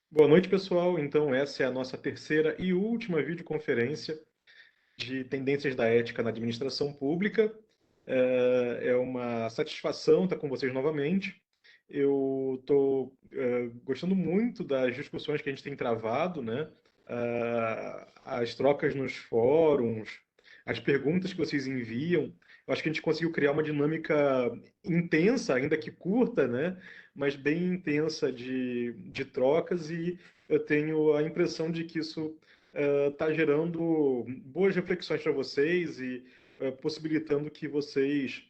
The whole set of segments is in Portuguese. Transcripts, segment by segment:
Boa noite, pessoal. Então, essa é a nossa terceira e última videoconferência de tendências da ética na administração pública. É uma satisfação estar com vocês novamente. Eu estou gostando muito das discussões que a gente tem travado, né? As trocas nos fóruns, as perguntas que vocês enviam. Eu acho que a gente conseguiu criar uma dinâmica intensa, ainda que curta, né? Mas bem intensa de trocas, e eu tenho a impressão de que isso está gerando boas reflexões para vocês e possibilitando que vocês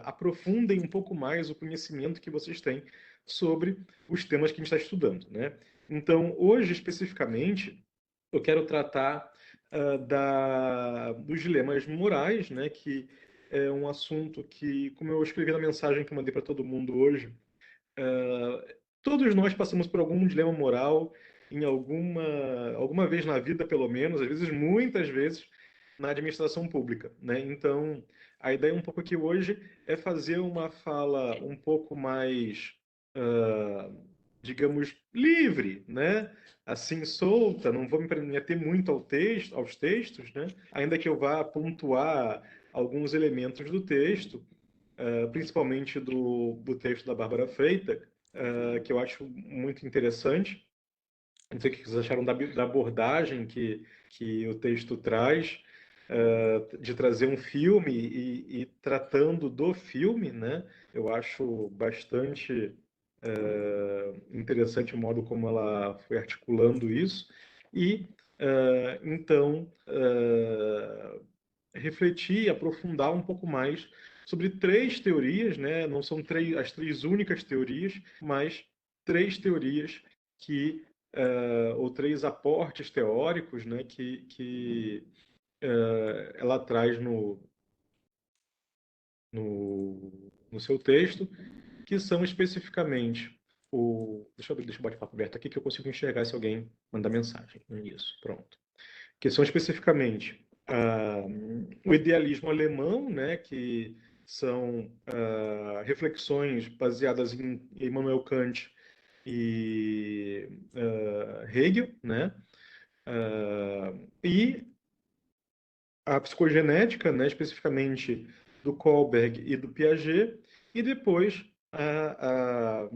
aprofundem um pouco mais o conhecimento que vocês têm sobre os temas que a gente está estudando, né? Então, hoje, especificamente, eu quero tratar dos dilemas morais, né? Que é um assunto que, como eu escrevi na mensagem que eu mandei para todo mundo hoje, todos nós passamos por algum dilema moral em alguma vez na vida, pelo menos, às vezes, muitas vezes, na administração pública, né? Então, a ideia um pouco aqui hoje é fazer uma fala um pouco mais, ah, digamos, livre, né? Assim, solta, não vou me meter muito aos textos, né? Ainda que eu vá pontuar alguns elementos do texto, principalmente do texto da Bárbara Freitas, que eu acho muito interessante. Não sei o que vocês acharam da abordagem que o texto traz, de trazer um filme e tratando do filme, né? Eu acho bastante interessante o modo como ela foi articulando isso. E, então, refletir e aprofundar um pouco mais sobre três teorias, né? Não são as três únicas teorias, mas três teorias ou três aportes teóricos, né? Que ela traz no seu texto, que são especificamente deixa eu botar o papo aberto aqui que eu consigo enxergar se alguém mandar mensagem. Isso, pronto. Que são especificamente o idealismo alemão, né, que são reflexões baseadas em Immanuel Kant e Hegel, né, e a psicogenética, né, especificamente do Kohlberg e do Piaget, e depois a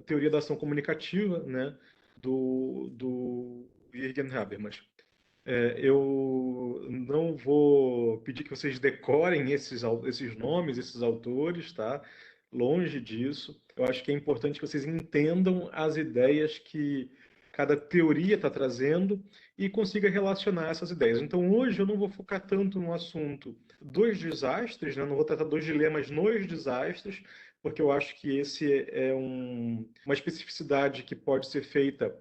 teoria da ação comunicativa, né, do Jürgen Habermas. Eu não vou pedir que vocês decorem esses nomes, esses autores, tá? Longe disso. Eu acho que é importante que vocês entendam as ideias que cada teoria está trazendo e consiga relacionar essas ideias. Então, hoje eu não vou focar tanto no assunto dos desastres, né? Não vou tratar dos dilemas nos desastres, porque eu acho que esse é uma especificidade que pode ser feita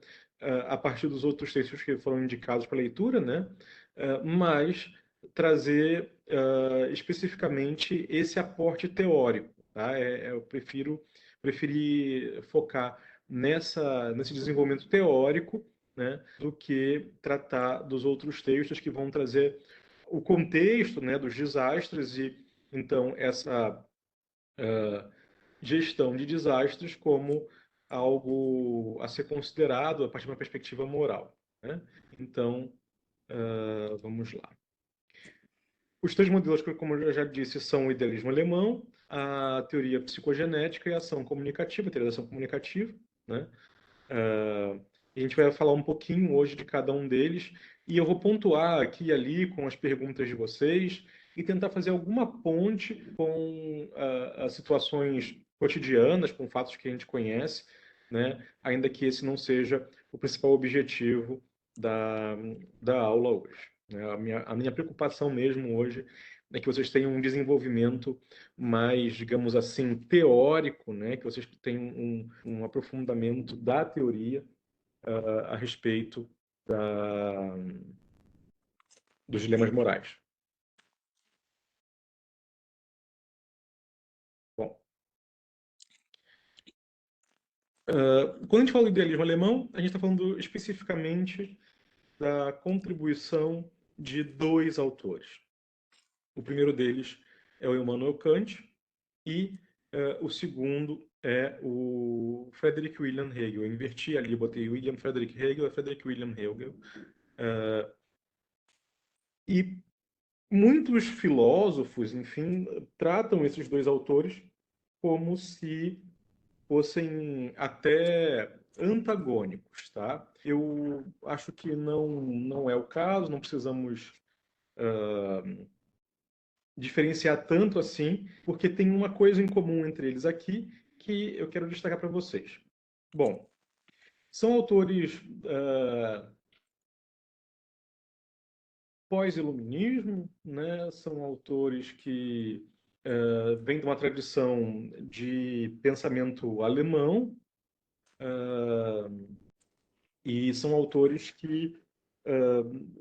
a partir dos outros textos que foram indicados para leitura, né? Mas trazer especificamente esse aporte teórico. Tá? Eu preferi focar nesse desenvolvimento teórico, né, do que tratar dos outros textos que vão trazer o contexto, né, dos desastres e então essa gestão de desastres como algo a ser considerado a partir de uma perspectiva moral, né? Então, vamos lá. Os três modelos, como eu já disse, são o idealismo alemão, a teoria psicogenética e a ação comunicativa, a teoria da ação comunicativa, né? A gente vai falar um pouquinho hoje de cada um deles e eu vou pontuar aqui e ali com as perguntas de vocês e tentar fazer alguma ponte com as situações cotidianas, com fatos que a gente conhece, né? Ainda que esse não seja o principal objetivo da, da aula hoje, né? A minha preocupação mesmo hoje é que vocês tenham um desenvolvimento mais, digamos assim, teórico, né? Que vocês tenham um aprofundamento da teoria a respeito dos dilemas morais. Bom, quando a gente fala do idealismo alemão, a gente está falando especificamente da contribuição de dois autores. O primeiro deles é o Immanuel Kant e o segundo é o Frederick William Hegel. Eu inverti ali, botei William Frederick Hegel, é Frederick William Hegel. E muitos filósofos, enfim, tratam esses dois autores como se fossem até antagônicos, tá? Eu acho que não é o caso, não precisamos diferenciar tanto assim, porque tem uma coisa em comum entre eles aqui que eu quero destacar para vocês. Bom, são autores pós-iluminismo, né? São autores que vêm de uma tradição de pensamento alemão, e são autores que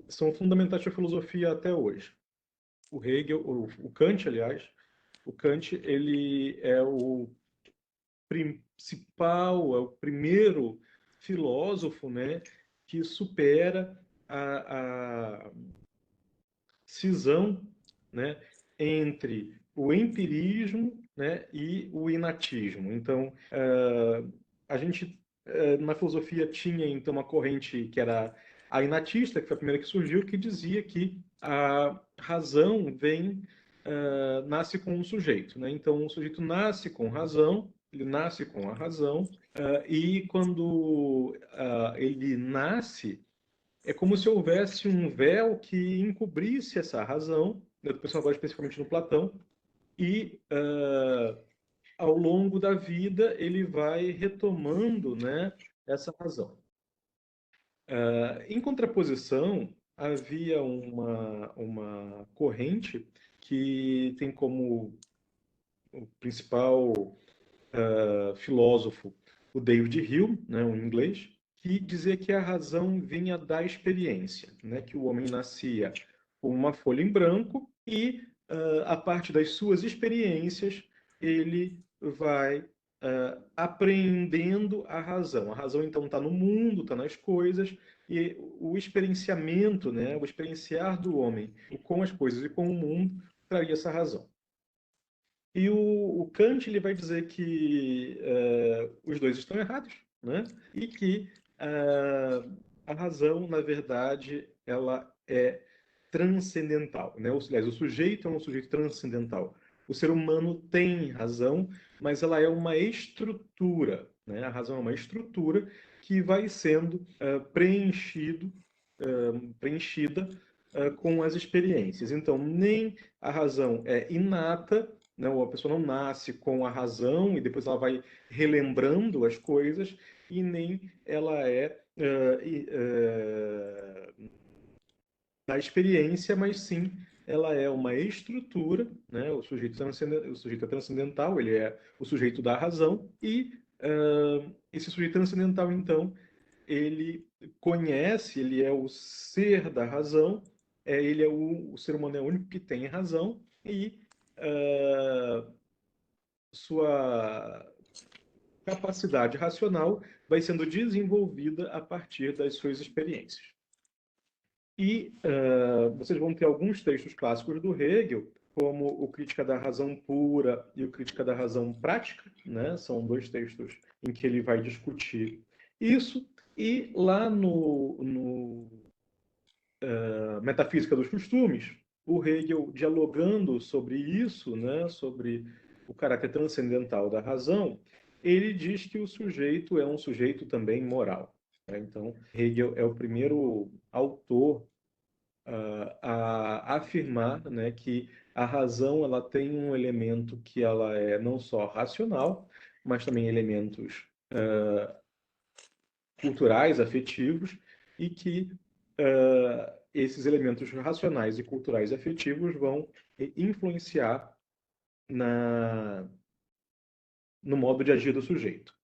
são fundamentais para a filosofia até hoje. O Hegel, o Kant, aliás, o Kant ele é o principal, é o primeiro filósofo, né, que supera a cisão, né, entre o empirismo, né, e o inatismo. Então, a gente na filosofia tinha então uma corrente que era a inatista, que foi a primeira que surgiu, que dizia que a razão nasce com um sujeito, né? Então, o sujeito nasce com razão, ele nasce com a razão, e quando ele nasce, é como se houvesse um véu que encobrisse essa razão, né? Eu penso agora especificamente no Platão, e ao longo da vida ele vai retomando, né, essa razão. Em contraposição, havia uma corrente que tem como o principal filósofo o David Hume, né, um inglês, que dizia que a razão vinha da experiência, né, que o homem nascia com uma folha em branco e, a partir das suas experiências, ele vai apreendendo a razão. A razão, então, está no mundo, está nas coisas, e o experienciamento, né, o experienciar do homem com as coisas e com o mundo, traria essa razão. E o Kant ele vai dizer que os dois estão errados, né? E que a razão, na verdade, ela é transcendental, né? Aliás, o sujeito é um sujeito transcendental. O ser humano tem razão, mas ela é uma estrutura, né? A razão é uma estrutura que vai sendo preenchida com as experiências. Então, nem a razão é inata, né? A pessoa não nasce com a razão e depois ela vai relembrando as coisas, e nem ela é da experiência, mas sim ela é uma estrutura, né? O sujeito é transcendental, ele é o sujeito da razão, e esse sujeito transcendental, então, ele conhece, ele é o ser da razão, ele é o ser humano é o único que tem razão, e sua capacidade racional vai sendo desenvolvida a partir das suas experiências. E vocês vão ter alguns textos clássicos do Hegel, como o Crítica da Razão Pura e o Crítica da Razão Prática, né? São dois textos em que ele vai discutir isso. E lá no Metafísica dos Costumes, o Hegel, dialogando sobre isso, né? Sobre o caráter transcendental da razão, ele diz que o sujeito é um sujeito também moral, né? Então, Hegel é o primeiro autor a afirmar, né, que a razão ela tem um elemento que ela é não só racional, mas também elementos culturais, afetivos, e que esses elementos racionais e culturais e afetivos vão influenciar no modo de agir do sujeito.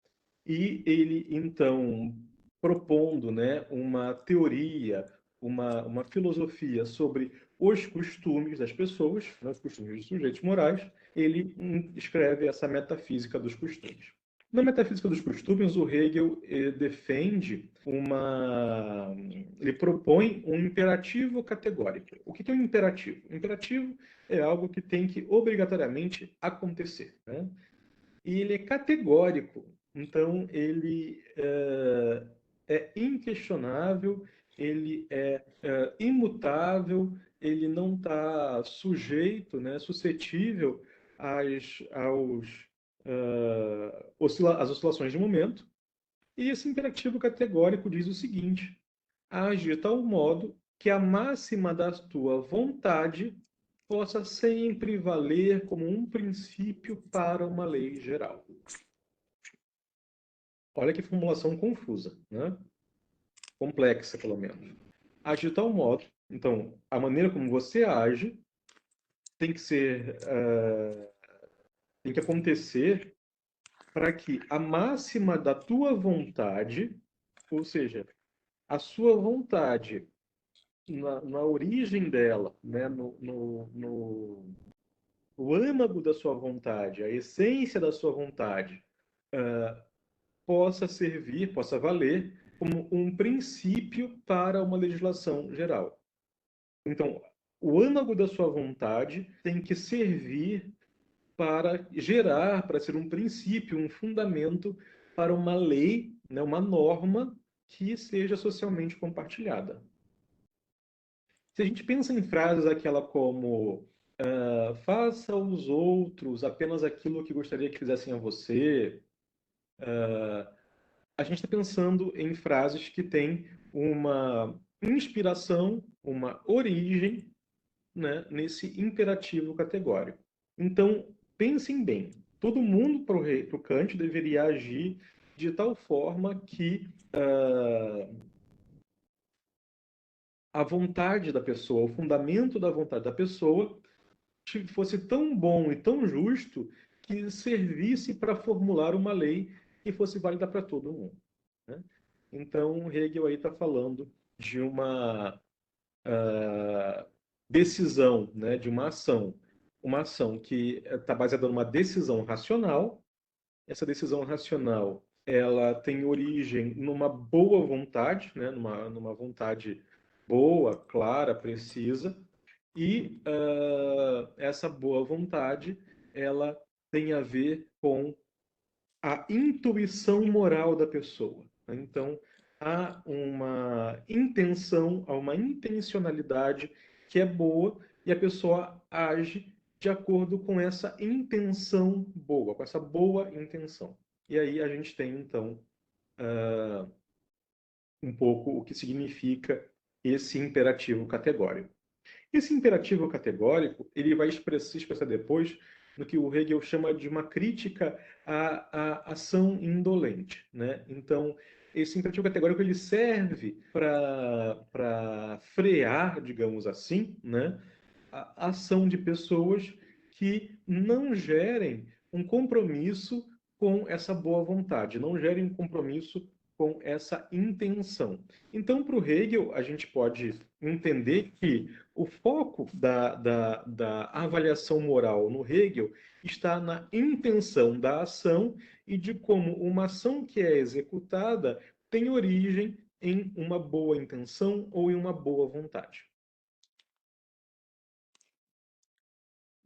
E ele, então, propondo, né, uma teoria, uma filosofia sobre os costumes das pessoas, né, os costumes dos sujeitos morais, ele escreve essa metafísica dos costumes. Na metafísica dos costumes, o Hegel defende ele propõe um imperativo categórico. O que é um imperativo? O imperativo é algo que tem que obrigatoriamente acontecer, né? E ele é categórico Então, ele é inquestionável, ele é imutável, ele não está sujeito, né, suscetível às oscilações de momento. E esse imperativo categórico diz o seguinte: age de tal modo que a máxima da tua vontade possa sempre valer como um princípio para uma lei geral. Olha que formulação confusa, né? Complexa, pelo menos. Age de tal modo, então, a maneira como você age tem que ser, tem que acontecer para que a máxima da tua vontade, ou seja, a sua vontade na origem dela, né, no âmago da sua vontade, a essência da sua vontade, possa servir, possa valer como um princípio para uma legislação geral. Então, o âmago da sua vontade tem que servir para gerar, para ser um princípio, um fundamento para uma lei, né, uma norma que seja socialmente compartilhada. Se a gente pensa em frases aquela como faça aos outros apenas aquilo que gostaria que fizessem a você, a gente está pensando em frases que têm uma inspiração, uma origem, né, nesse imperativo categórico. Então, pensem bem, todo mundo para o Kant deveria agir de tal forma que a vontade da pessoa, o fundamento da vontade da pessoa fosse tão bom e tão justo que servisse para formular uma lei que fosse válida para todo mundo, né? Então, Hegel aí está falando de uma decisão, né, de uma ação que está baseada numa decisão racional. Essa decisão racional, ela tem origem numa boa vontade, né, numa vontade boa, clara, precisa, e essa boa vontade, ela tem a ver com a intuição moral da pessoa, né? Então, há uma intenção, há uma intencionalidade que é boa e a pessoa age de acordo com essa intenção boa, com essa boa intenção. E aí a gente tem, então, um pouco o que significa esse imperativo categórico. Esse imperativo categórico, ele vai se expressar depois no que o Hegel chama de uma crítica à ação indolente, né? Então, esse imperativo categórico ele serve para frear, digamos assim, né, a ação de pessoas que não gerem um compromisso com essa boa vontade, não gerem um compromisso com essa intenção. Então, para o Hegel, a gente pode entender que o foco da avaliação moral no Hegel está na intenção da ação e de como uma ação que é executada tem origem em uma boa intenção ou em uma boa vontade.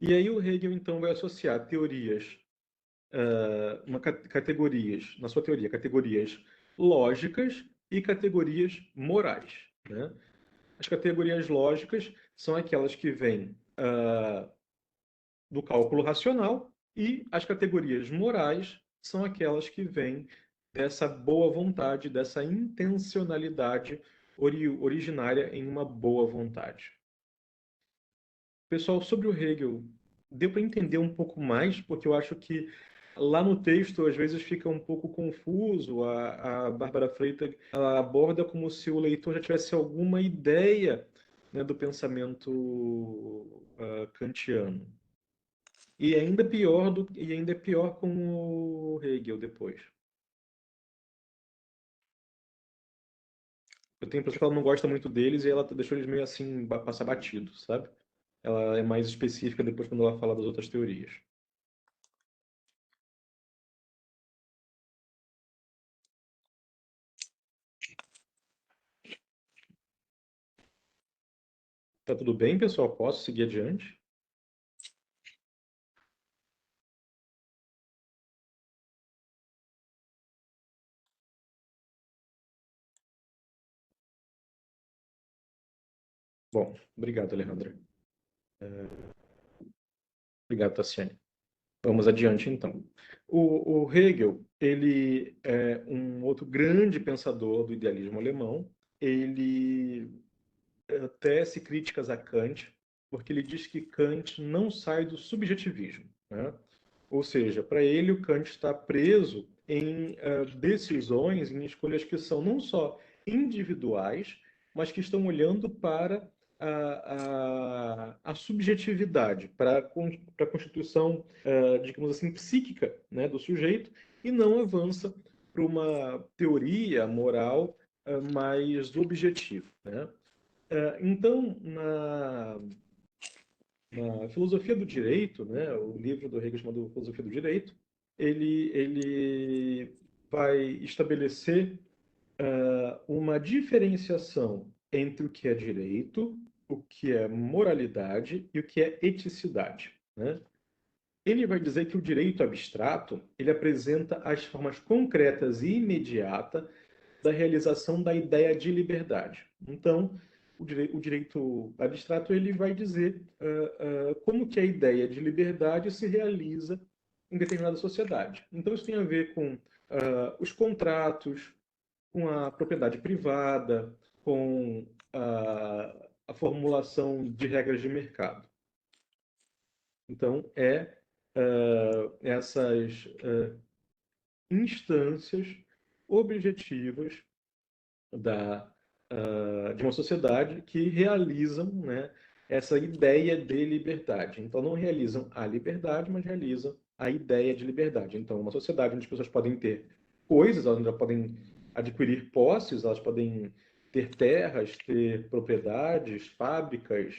E aí o Hegel então vai associar teorias, categorias, na sua teoria, categorias lógicas e categorias morais, né? As categorias lógicas são aquelas que vêm do cálculo racional e as categorias morais são aquelas que vêm dessa boa vontade, dessa intencionalidade originária em uma boa vontade. Pessoal, sobre o Hegel, deu para entender um pouco mais, porque eu acho que lá no texto às vezes fica um pouco confuso. A Bárbara Freitas ela aborda como se o leitor já tivesse alguma ideia, né, do pensamento kantiano. E ainda é pior com o Hegel depois. Eu tenho a impressão que ela não gosta muito deles e ela deixou eles meio assim passar batido, sabe? Ela é mais específica depois quando ela fala das outras teorias. Tá tudo bem, pessoal? Posso seguir adiante? Bom, obrigado, Alejandra. Obrigado, Tassiane. Vamos adiante, então. O Hegel, ele é um outro grande pensador do idealismo alemão. Ele tece críticas a Kant, porque ele diz que Kant não sai do subjetivismo, né? Ou seja, para ele, o Kant está preso em decisões, em escolhas que são não só individuais, mas que estão olhando para a subjetividade, para a constituição, digamos assim, psíquica, né, do sujeito, e não avança para uma teoria moral mais objetiva, né? Então, na filosofia do direito, né, o livro do Hegel chamado Filosofia do Direito, ele vai estabelecer uma diferenciação entre o que é direito, o que é moralidade e o que é eticidade, né? Ele vai dizer que o direito abstrato ele apresenta as formas concretas e imediatas da realização da ideia de liberdade. Então, o direito abstrato ele vai dizer como que a ideia de liberdade se realiza em determinada sociedade. Então, isso tem a ver com os contratos, com a propriedade privada, com a formulação de regras de mercado. Então, essas instâncias objetivas da, de uma sociedade que realizam, né, essa ideia de liberdade. Então, não realizam a liberdade, mas realizam a ideia de liberdade. Então, uma sociedade onde as pessoas podem ter coisas, elas já podem adquirir posses, elas podem ter terras, ter propriedades, fábricas,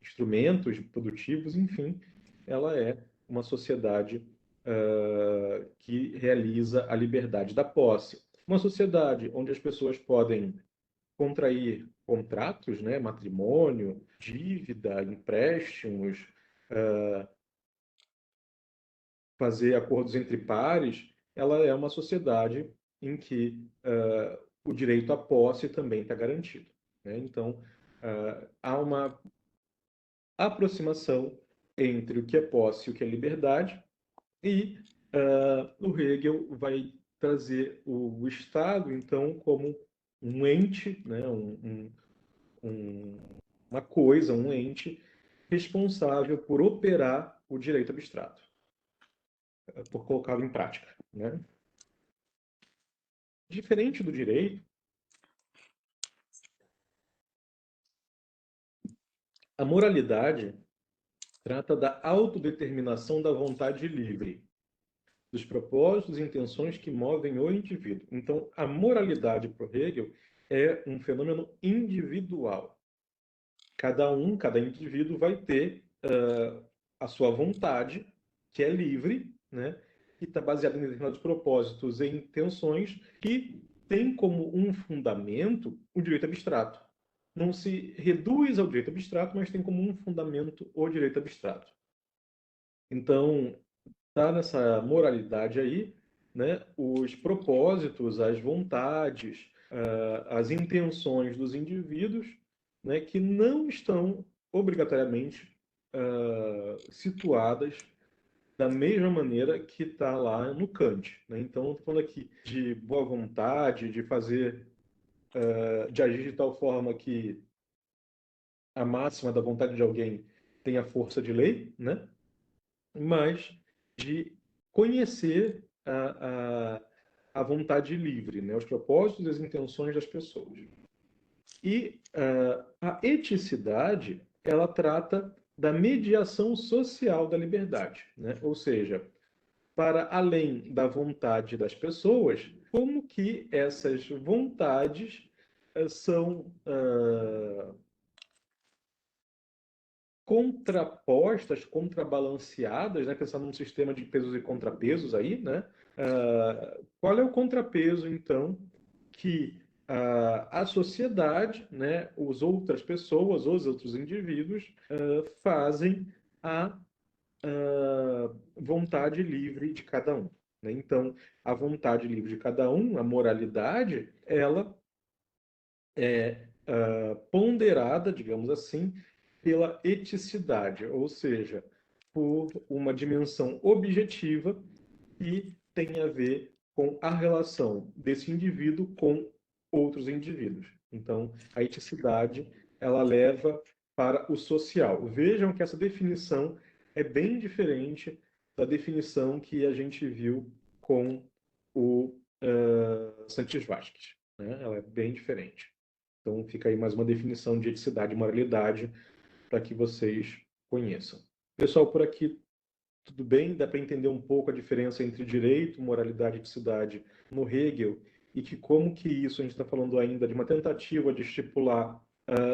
instrumentos produtivos, enfim, ela é uma sociedade que realiza a liberdade da posse. Uma sociedade onde as pessoas podem contrair contratos, né, matrimônio, dívida, empréstimos, fazer acordos entre pares, ela é uma sociedade em que o direito à posse também está garantido, né? Então, há uma aproximação entre o que é posse e o que é liberdade, e o Hegel vai trazer o Estado, então, como um ente, né, um, uma coisa, um ente responsável por operar o direito abstrato, por colocá-lo em prática, né? Diferente do direito, a moralidade trata da autodeterminação da vontade livre, dos propósitos e intenções que movem o indivíduo. Então, a moralidade, para Hegel, é um fenômeno individual. Cada indivíduo vai ter a sua vontade, que é livre, né? Que está baseada em determinados propósitos e intenções que tem como um fundamento o direito abstrato. Não se reduz ao direito abstrato, mas tem como um fundamento o direito abstrato. Então, está nessa moralidade aí, né? Os propósitos, as vontades, as intenções dos indivíduos, né? Que não estão obrigatoriamente situadas da mesma maneira que está lá no Kant, né? Então, estou falando aqui de boa vontade, de fazer, de agir de tal forma que a máxima da vontade de alguém tenha força de lei, né? Mas de conhecer a vontade livre, né? Os propósitos e as intenções das pessoas. E a eticidade, ela trata da mediação social da liberdade, né? Ou seja, para além da vontade das pessoas, como que essas vontades são contrapostas, contrabalanceadas, né? Pensando num sistema de pesos e contrapesos aí, né? Qual é o contrapeso, então, que a sociedade, né, as outras pessoas, os outros indivíduos, fazem à vontade livre de cada um, né? Então, a vontade livre de cada um, a moralidade, ela ponderada, digamos assim, pela eticidade, ou seja, por uma dimensão objetiva que tem a ver com a relação desse indivíduo com outros indivíduos. Então, a eticidade, ela leva para o social. Vejam que essa definição é bem diferente da definição que a gente viu com o Santos Vasquez, né? Ela é bem diferente. Então, fica aí mais uma definição de eticidade e moralidade para que vocês conheçam. Pessoal, por aqui tudo bem? Dá para entender um pouco a diferença entre direito, moralidade e eticidade no Hegel e que como que isso, a gente está falando ainda de uma tentativa de estipular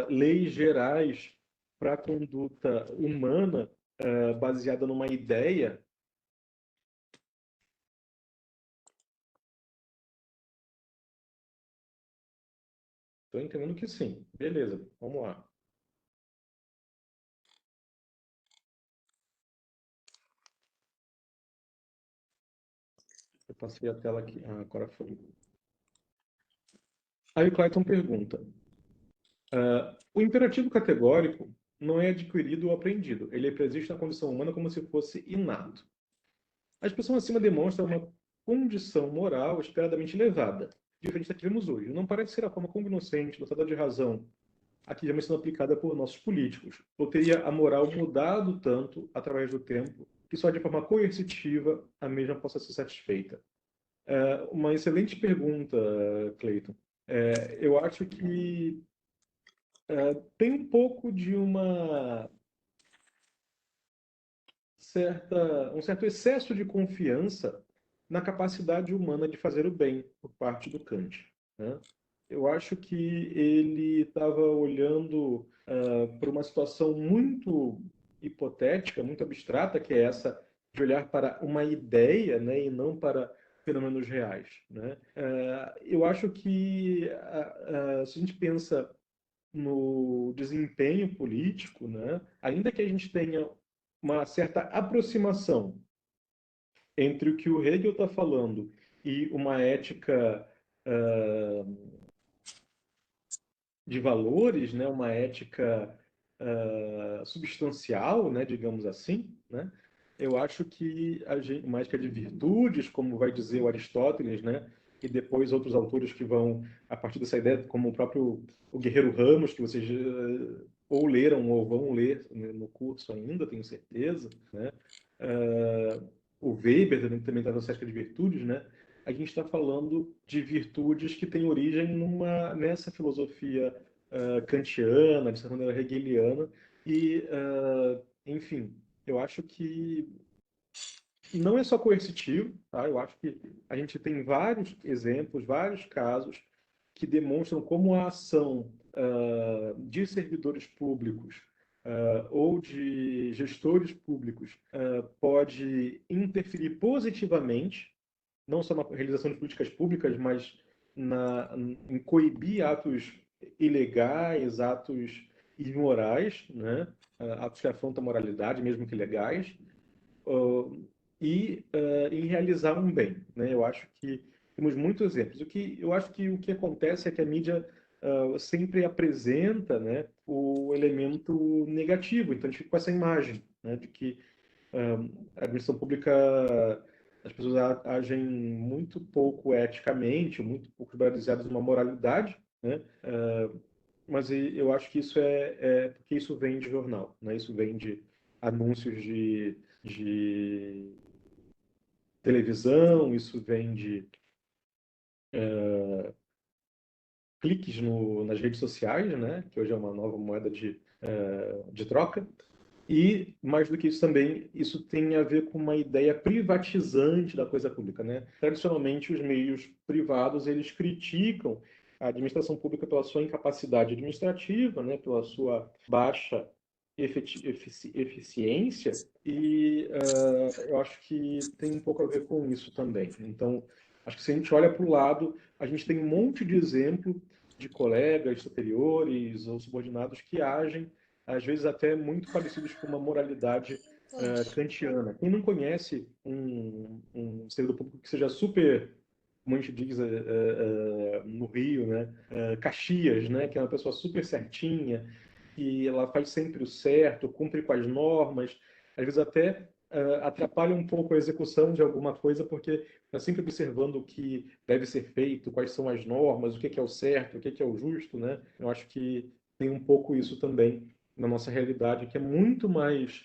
leis gerais para a conduta humana baseada numa ideia. Estou entendendo que sim. Beleza, vamos lá. Eu passei a tela aqui. Ah, agora foi. Aí o Clayton pergunta: o imperativo categórico não é adquirido ou aprendido. Ele preexiste na condição humana como se fosse inato. A expressão acima demonstra uma condição moral esperadamente elevada, diferente da que vemos hoje. Não parece ser a forma cognoscente, dotada de razão, a que já sendo aplicada por nossos políticos. Ou teria a moral mudado tanto através do tempo que só de forma coercitiva a mesma possa ser satisfeita? Uma excelente pergunta, Cleiton. Eu acho que tem um pouco de um certo excesso de confiança na capacidade humana de fazer o bem por parte do Kant, né? Eu acho que ele estava olhando para uma situação muito hipotética, muito abstrata, que é essa de olhar para uma ideia, né, e não para fenômenos reais, né? Eu acho que se a gente pensa no desempenho político, né, ainda que a gente tenha uma certa aproximação entre o que o Hegel está falando e uma ética de valores, né, uma ética substancial, né, digamos assim, né, eu acho que uma ética de virtudes, como vai dizer o Aristóteles, né, e depois outros autores que vão, a partir dessa ideia, como o próprio o Guerreiro Ramos, que vocês ou leram ou vão ler no curso ainda, tenho certeza, né, o Weber também está nessa ética de virtudes, né, a gente está falando de virtudes que têm origem nessa filosofia kantiana, de certa maneira hegeliana, e, enfim, eu acho que não é só coercitivo, tá? Eu acho que a gente tem vários exemplos, vários casos que demonstram como a ação de servidores públicos ou de gestores públicos pode interferir positivamente não só na realização de políticas públicas, mas em coibir atos ilegais, atos imorais, né? Atos que afrontam a moralidade, mesmo que legais, em realizar um bem. Né? Eu acho que temos muitos exemplos. Eu acho que o que acontece é que a mídia sempre apresenta, né, o elemento negativo. Então a gente fica com essa imagem, né, de que a administração pública, as pessoas agem muito pouco eticamente, muito pouco baseadas numa moralidade, né? Mas eu acho que isso é porque isso vem de jornal, né? Isso vem de anúncios de televisão, isso vem de cliques nas redes sociais, né? Que hoje é uma nova moeda de troca. E, mais do que isso também, isso tem a ver com uma ideia privatizante da coisa pública, né? Tradicionalmente, os meios privados, eles criticam a administração pública pela sua incapacidade administrativa, né? Pela sua baixa eficiência, e eu acho que tem um pouco a ver com isso também. Então, acho que se a gente olha para o lado, a gente tem um monte de exemplo de colegas superiores ou subordinados que agem às vezes até muito parecidos com uma moralidade kantiana. Quem não conhece um servidor público que seja super como a gente diz no Rio, né? Caxias, né? Que é uma pessoa super certinha, que ela faz sempre o certo, cumpre com as normas, às vezes até atrapalha um pouco a execução de alguma coisa, porque está sempre observando o que deve ser feito, quais são as normas, o que é o certo, o que é o justo, né? Eu acho que tem um pouco isso também na nossa realidade, que é muito mais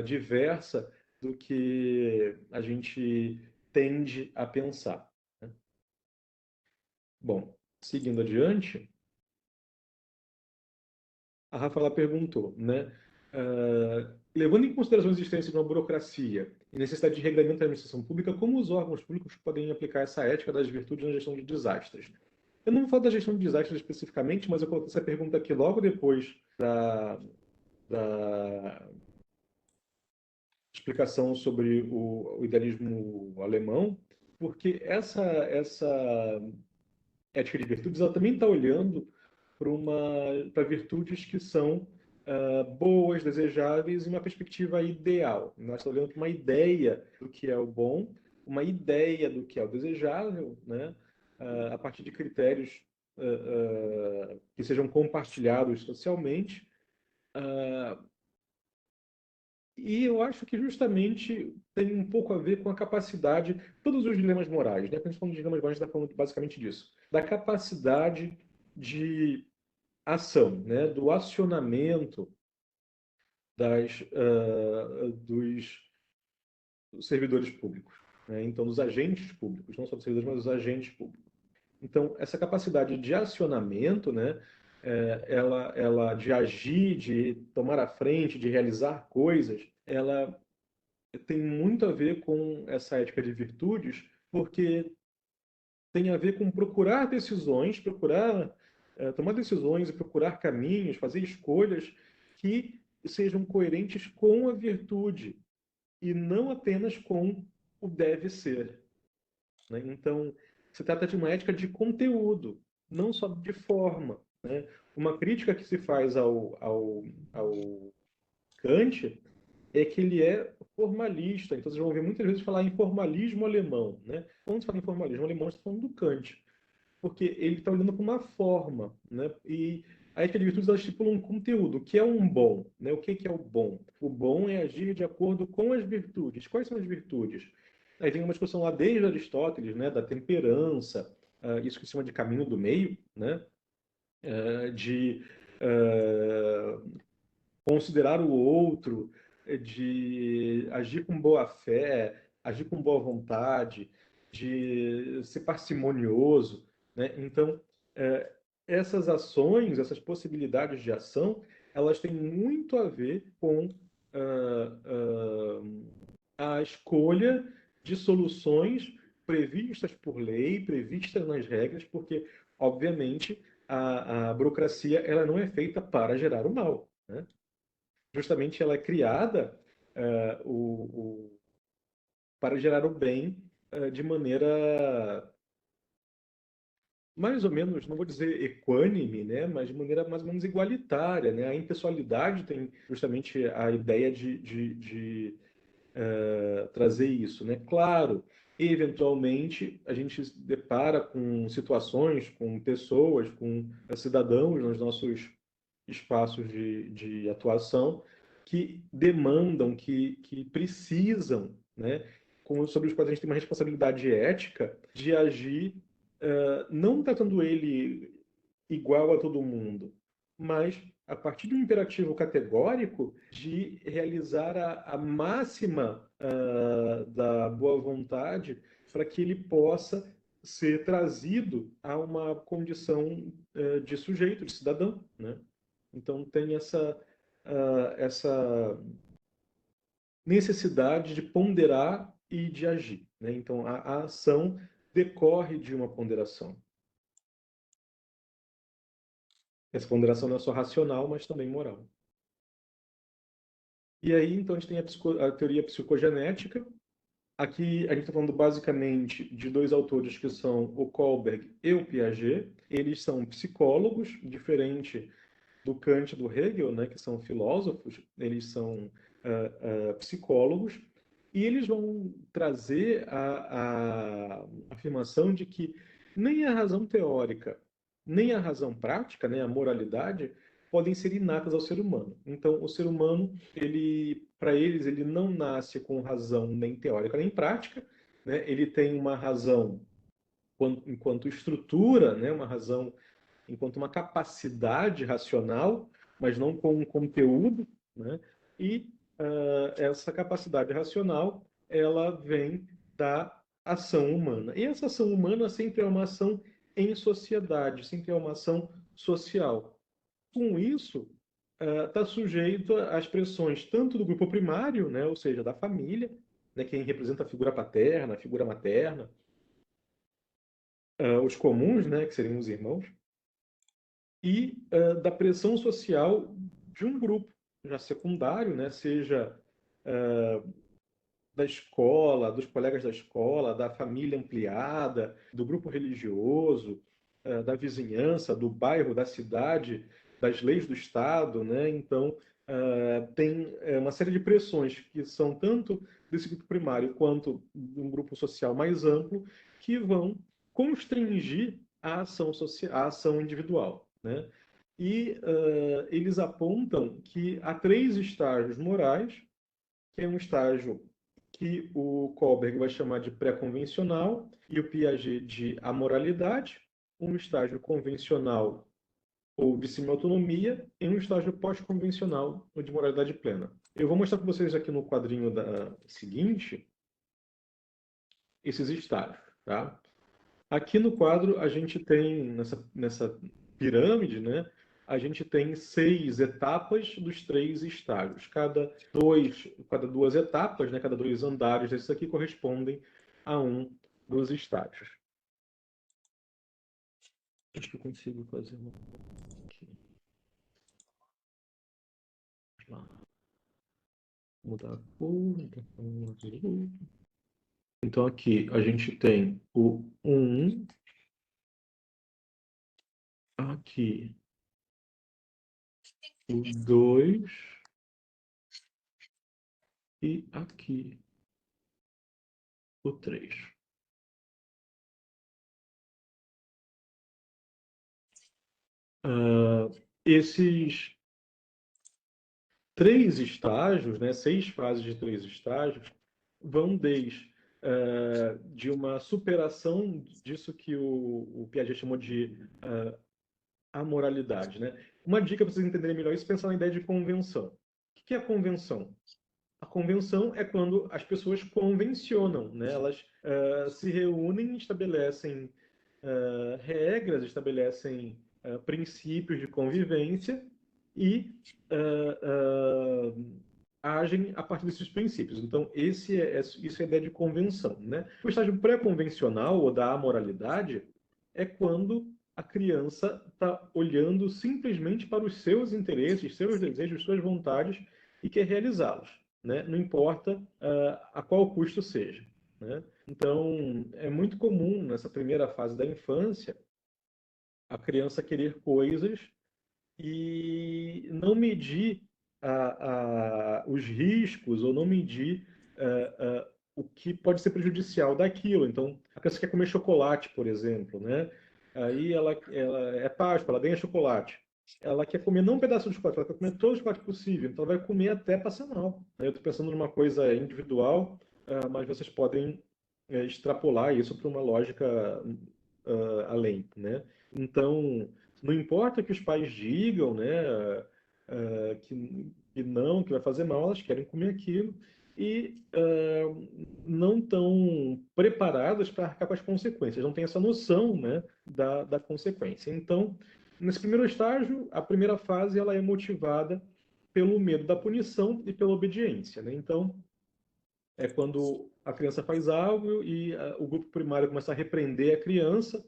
diversa do que a gente tende a pensar, né? Bom, seguindo adiante, a Rafa ela perguntou, né? Levando em consideração a existência de uma burocracia e necessidade de regulamento da administração pública, como os órgãos públicos podem aplicar essa ética das virtudes na gestão de desastres? Eu não vou falar da gestão de desastres especificamente, mas eu coloquei essa pergunta aqui logo depois da explicação sobre o idealismo alemão, porque essa ética de virtudes ela também está olhando para virtudes que são boas, desejáveis, em uma perspectiva ideal. Nós estamos olhando para uma ideia do que é o bom, uma ideia do que é o desejável, né? A partir de critérios que sejam compartilhados socialmente. E eu acho que justamente tem um pouco a ver com a capacidade, todos os dilemas morais, né? Quando a gente fala de dilemas morais, a gente está falando basicamente disso, da capacidade de ação, né? Do acionamento dos servidores públicos, né? Então, dos agentes públicos, não só dos servidores, mas dos agentes públicos. Então, essa capacidade de acionamento, né? Ela de agir, de tomar a frente, de realizar coisas, ela tem muito a ver com essa ética de virtudes, porque tem a ver com procurar decisões, tomar decisões e procurar caminhos, fazer escolhas que sejam coerentes com a virtude e não apenas com o deve ser, né? Então, se trata de uma ética de conteúdo, não só de forma, né? Uma crítica que se faz ao Kant é que ele é formalista. Então, vocês vão ouvir muitas vezes falar em formalismo alemão, né? Quando se fala em formalismo alemão, está falando do Kant, porque ele está olhando para uma forma, né? E a ética de virtudes ela estipula um conteúdo, o que é um bom, né? O que é o bom? O bom é agir de acordo com as virtudes. Quais são as virtudes? Aí tem uma discussão lá desde Aristóteles, né? Da temperança, isso que se chama de caminho do meio, né? De considerar o outro, de agir com boa fé, agir com boa vontade, de ser parcimonioso, né? Então, essas ações, essas possibilidades de ação, elas têm muito a ver com a escolha de soluções previstas por lei, previstas nas regras, porque, obviamente, a burocracia ela não é feita para gerar o mal, né? Justamente ela é criada para gerar o bem de maneira mais ou menos, não vou dizer equânime, né, mas de maneira mais ou menos igualitária, né? A impessoalidade tem justamente a ideia de trazer isso, né? Claro, eventualmente a gente se depara com situações, com pessoas, com cidadãos nos nossos espaços de atuação que demandam, que precisam, né, sobre os quais a gente tem uma responsabilidade ética de agir, não tratando ele igual a todo mundo, mas a partir de um imperativo categórico de realizar a máxima da boa vontade para que ele possa ser trazido a uma condição de sujeito, de cidadão, né? Então tem essa necessidade de ponderar e de agir, né? Então a ação decorre de uma ponderação. Essa ponderação não é só racional, mas também moral. E aí, então, a gente tem a teoria psicogenética. Aqui a gente está falando basicamente de dois autores que são o Kohlberg e o Piaget. Eles são psicólogos, diferente do Kant e do Hegel, né, que são filósofos, eles são psicólogos, E eles vão trazer a afirmação de que nem a razão teórica, nem a razão prática, né, a moralidade, podem ser inatas ao ser humano. Então, o ser humano, ele, para eles, ele não nasce com razão nem teórica nem prática, né? Ele tem uma razão enquanto estrutura, né, uma razão enquanto uma capacidade racional, mas não com um conteúdo, né? E essa capacidade racional, ela vem da ação humana. E essa ação humana sempre é uma ação em sociedade, sempre é uma ação social. Com isso, está sujeito às pressões tanto do grupo primário, né, ou seja, da família, né, quem representa a figura paterna, a figura materna, os comuns, né, que seriam os irmãos, e da pressão social de um grupo já secundário, né, seja da escola, dos colegas da escola, da família ampliada, do grupo religioso, da vizinhança, do bairro, da cidade, das leis do Estado, né? Então, tem uma série de pressões que são tanto desse grupo primário quanto de um grupo social mais amplo que vão constringir a ação social, a ação individual, né? E eles apontam que há três estágios morais, que é um estágio que o Kohlberg vai chamar de pré-convencional e o Piaget de amoralidade, um estágio convencional ou de semi-autonomia e um estágio pós-convencional ou de moralidade plena. Eu vou mostrar para vocês aqui no quadrinho seguinte esses estágios, tá? Aqui no quadro a gente tem, nessa pirâmide, né, a gente tem 6 etapas dos 3 estágios. Cada duas etapas, né, cada 2 andares desses aqui correspondem a um dos estágios. Acho que eu consigo fazer uma aqui. Vamos lá. Mudar a cor. Então aqui a gente tem o 1, aqui o 2 e aqui o 3. Esses 3 estágios, né, 6 fases de 3 estágios, vão desde de uma superação disso que o Piaget chamou de amoralidade, né? Uma dica para vocês entenderem melhor isso é pensar na ideia de convenção. O que é a convenção? A convenção é quando as pessoas convencionam, né? Elas se reúnem, estabelecem regras, estabelecem princípios de convivência e agem a partir desses princípios. Então, isso é a ideia de convenção, né? O estágio pré-convencional ou da amoralidade é quando a criança está olhando simplesmente para os seus interesses, seus desejos, suas vontades e quer realizá-los, né? Não importa a qual custo seja, né? Então, é muito comum nessa primeira fase da infância a criança querer coisas e não medir os riscos ou não medir o que pode ser prejudicial daquilo. Então, a criança quer comer chocolate, por exemplo, né? Aí ela é Páscoa, ela ganha chocolate. Ela quer comer não um pedaço de chocolate, ela quer comer todo o chocolate possível. Então, ela vai comer até passar mal. Eu estou pensando numa coisa individual, mas vocês podem extrapolar isso para uma lógica além, né? Então, não importa que os pais digam, né, que não, que vai fazer mal, elas querem comer aquilo e não estão preparadas para arcar com as consequências, não têm essa noção, né, da consequência. Então, nesse primeiro estágio, a primeira fase ela é motivada pelo medo da punição e pela obediência, né? Então, é quando a criança faz algo e o grupo primário começa a repreender a criança,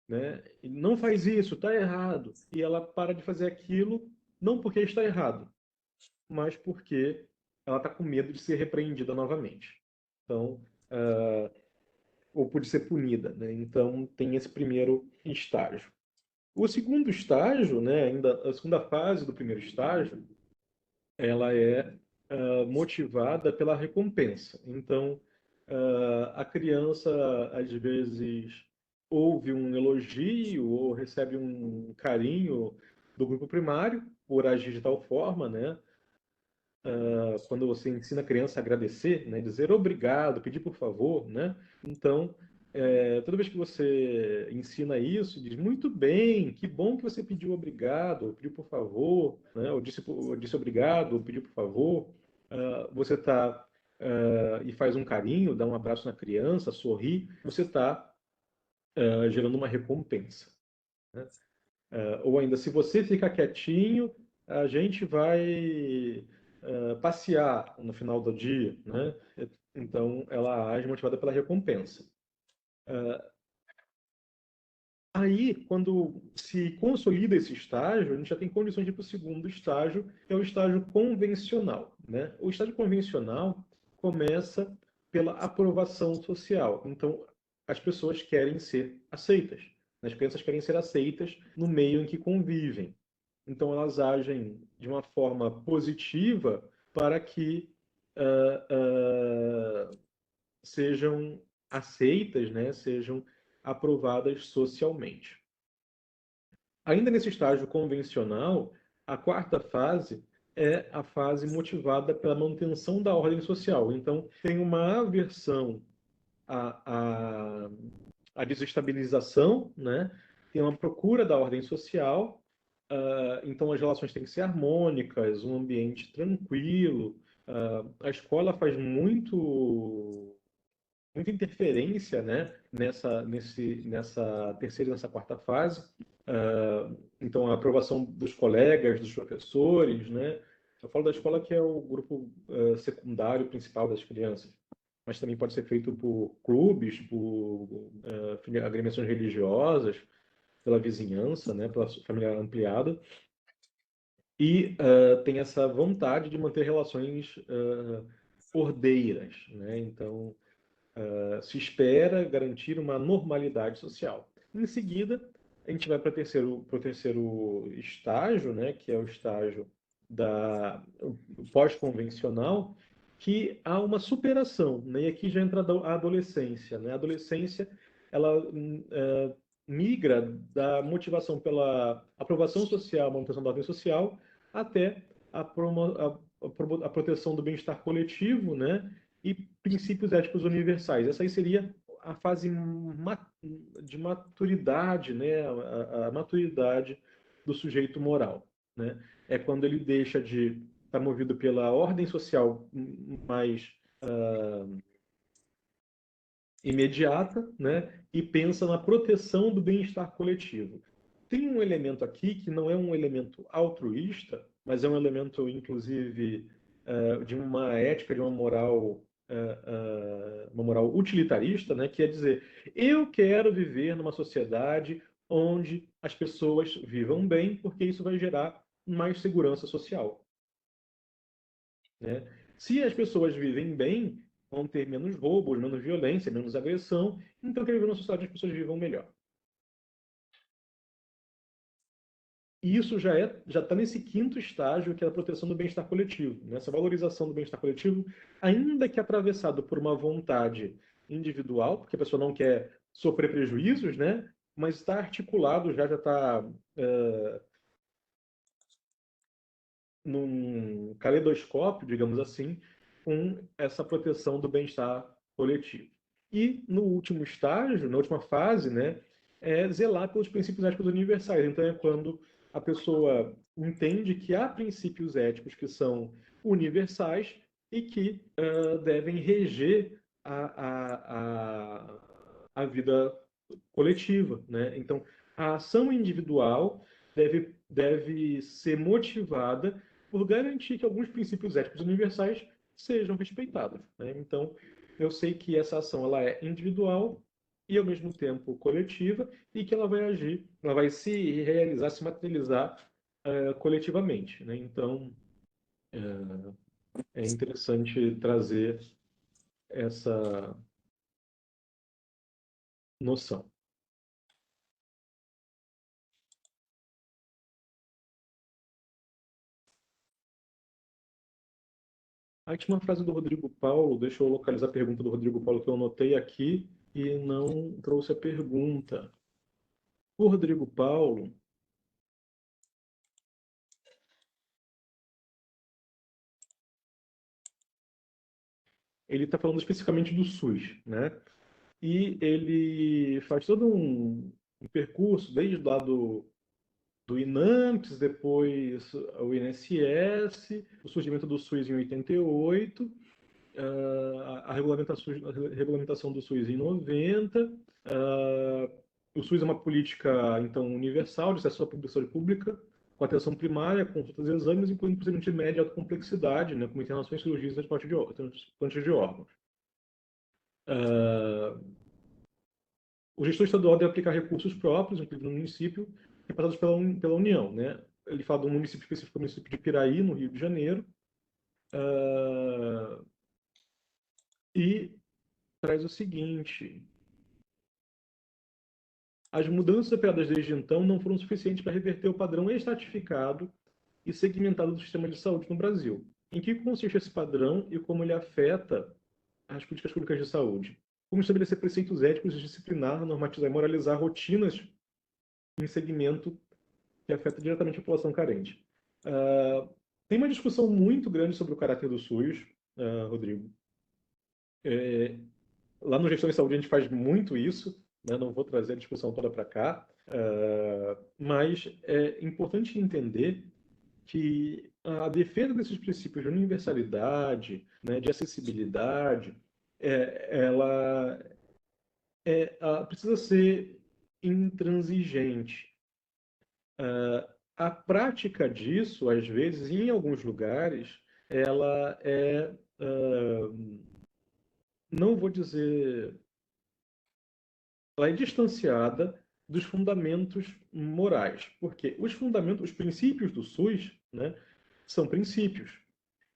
né? E não faz isso, está errado. E ela para de fazer aquilo, não porque está errado, mas porque ela está com medo de ser repreendida novamente. Então, ou por ser punida, né? Então, tem esse primeiro estágio. O segundo estágio, né, ainda a segunda fase do primeiro estágio, ela é motivada pela recompensa. Então, a criança, às vezes, ouve um elogio ou recebe um carinho do grupo primário por agir de tal forma, né? Quando você ensina a criança a agradecer, né? Dizer obrigado, pedir por favor, né? Então, toda vez que você ensina isso, diz muito bem, que bom que você pediu obrigado, ou pediu por favor, né? Ou disse obrigado, ou pediu por favor. Você está e faz um carinho, dá um abraço na criança, sorri, você está gerando uma recompensa, né? Ou ainda, se você ficar quietinho, a gente vai passear no final do dia, né? Então, ela age motivada pela recompensa. Aí, quando se consolida esse estágio, a gente já tem condições de ir para o segundo estágio, que é o estágio convencional, né? O estágio convencional começa pela aprovação social. Então, as pessoas querem ser aceitas. As crianças querem ser aceitas no meio em que convivem. Então, elas agem de uma forma positiva para que ah, ah, sejam aceitas, né? Sejam aprovadas socialmente. Ainda nesse estágio convencional, a quarta fase é a fase motivada pela manutenção da ordem social. Então, tem uma aversão à, à desestabilização, né? Tem uma procura da ordem social. Então, as relações têm que ser harmônicas, um ambiente tranquilo. A escola faz muita interferência, né, nessa terceira e nessa quarta fase. Então, a aprovação dos colegas, dos professores, né? Eu falo da escola que é o grupo secundário principal das crianças, mas também pode ser feito por clubes, por agremiações religiosas, pela vizinhança, né, pela família ampliada, e tem essa vontade de manter relações ordeiras, né? Então, se espera garantir uma normalidade social. Em seguida, a gente vai para o terceiro estágio, né, que é o estágio da pós-convencional, que há uma superação, né, e aqui já entra a adolescência, né? A adolescência, ela migra da motivação pela aprovação social, manutenção da ordem social, até a proteção do bem-estar coletivo, né? E princípios éticos universais. Essa aí seria a fase de maturidade, né? A maturidade do sujeito moral, né? É quando ele deixa de estar movido pela ordem social mais imediata, né? E pensa na proteção do bem-estar coletivo. Tem um elemento aqui que não é um elemento altruísta, mas é um elemento, inclusive, de uma ética, de uma moral utilitarista, né? Que é dizer, eu quero viver numa sociedade onde as pessoas vivam bem, porque isso vai gerar mais segurança social, né? Se as pessoas vivem bem, vão ter menos roubos, menos violência, menos agressão, então eu quero viver numa sociedade onde as pessoas vivam melhor. E isso já está nesse quinto estágio, que é a proteção do bem-estar coletivo. Nessa valorização do bem-estar coletivo, ainda que atravessado por uma vontade individual, porque a pessoa não quer sofrer prejuízos, né? Mas está articulado, já está num caleidoscópio, digamos assim, com essa proteção do bem-estar coletivo. E no último estágio, na última fase, né, é zelar pelos princípios éticos universais. Então é quando a pessoa entende que há princípios éticos que são universais e que devem reger a vida coletiva, né? Então, a ação individual deve ser motivada por garantir que alguns princípios éticos universais sejam respeitados, né? Então, eu sei que essa ação ela é individual e ao mesmo tempo coletiva e que ela vai agir, ela vai se realizar, se materializar coletivamente, né? Então, é interessante trazer essa noção. Aí tinha uma frase do Rodrigo Paulo, deixa eu localizar a pergunta do Rodrigo Paulo que eu anotei aqui e não trouxe a pergunta. O Rodrigo Paulo, ele está falando especificamente do SUS, né? E ele faz todo um percurso, desde lá do INAMPS, depois o INSS, o surgimento do SUS em 88, a regulamentação do SUS em 90. O SUS é uma política, então, universal de acesso à saúde pública, com atenção primária, consultas e exames, incluindo procedimentos de média e alta complexidade, né, como internações, cirurgias e transplantes de órgãos. Uh, o gestor estadual deve aplicar recursos próprios, incluindo no município, repassados pela União. Né? Ele fala de um município específico, o município de Piraí, no Rio de Janeiro, uh, e traz o seguinte: as mudanças operadas desde então não foram suficientes para reverter o padrão estratificado e segmentado do sistema de saúde no Brasil. Em que consiste esse padrão e como ele afeta as políticas públicas de saúde? Como estabelecer preceitos éticos, disciplinar, normatizar e moralizar rotinas em segmento que afeta diretamente a população carente? Tem uma discussão muito grande sobre o caráter do SUS, Rodrigo. Lá no Gestão em Saúde a gente faz muito isso, né? Não vou trazer a discussão toda para cá, mas é importante entender que a defesa desses princípios de universalidade, né, de acessibilidade, ela precisa ser intransigente. A prática disso, às vezes, em alguns lugares, ela não vou dizer, ela é distanciada dos fundamentos morais, porque os princípios do SUS, né, são princípios.